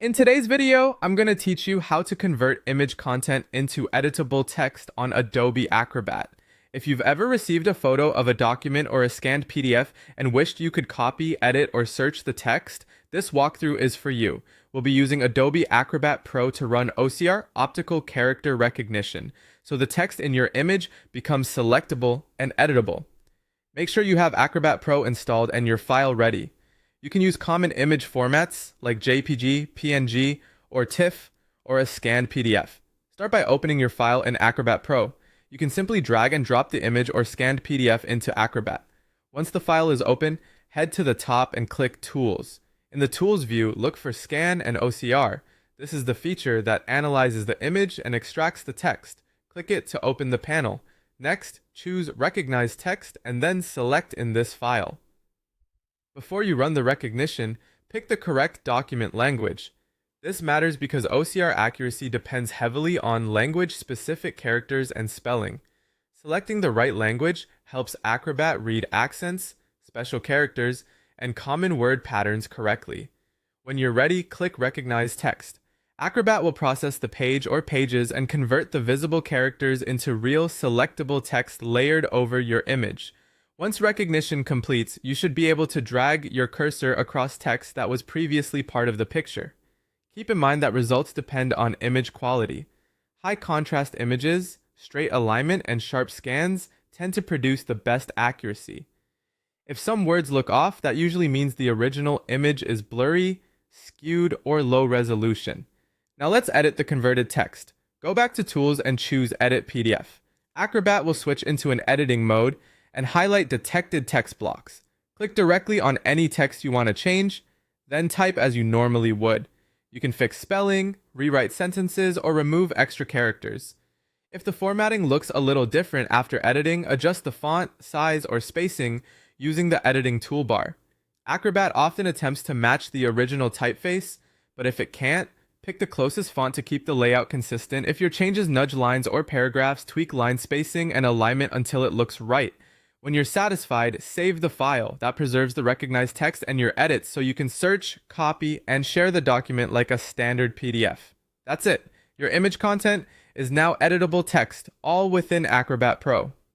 In today's video, I'm going to teach you how to convert image content into editable text on Adobe Acrobat. If you've ever received a photo of a document or a scanned PDF and wished you could copy, edit, or search the text, this walkthrough is for you. We'll be using Adobe Acrobat Pro to run OCR, optical character recognition, so the text in your image becomes selectable and editable. Make sure you have Acrobat Pro installed and your file ready. You can use common image formats like JPG, PNG, or TIFF, or a scanned PDF. Start by opening your file in Acrobat Pro. You can simply drag and drop the image or scanned PDF into Acrobat. Once the file is open, head to the top and click Tools. In the Tools view, look for Scan and OCR. This is the feature that analyzes the image and extracts the text. Click it to open the panel. Next, choose Recognize Text and then select in this file. Before you run the recognition, pick the correct document language. This matters because OCR accuracy depends heavily on language-specific characters and spelling. Selecting the right language helps Acrobat read accents, special characters, and common word patterns correctly. When you're ready, click Recognize Text. Acrobat will process the page or pages and convert the visible characters into real selectable text layered over your image. Once recognition completes, you should be able to drag your cursor across text that was previously part of the picture. Keep in mind that results depend on image quality. High contrast images, straight alignment, and sharp scans tend to produce the best accuracy. If some words look off, that usually means the original image is blurry, skewed, or low resolution. Now let's edit the converted text. Go back to Tools and choose Edit PDF. Acrobat will switch into an editing mode and highlight detected text blocks. Click directly on any text you want to change, then type as you normally would. You can fix spelling, rewrite sentences, or remove extra characters. If the formatting looks a little different after editing, adjust the font, size, or spacing using the editing toolbar. Acrobat often attempts to match the original typeface, but if it can't, pick the closest font to keep the layout consistent. If your changes nudge lines or paragraphs, tweak line spacing and alignment until it looks right. When you're satisfied, save the file. That preserves the recognized text and your edits so you can search, copy, and share the document like a standard PDF. That's it. Your image content is now editable text, all within Acrobat Pro.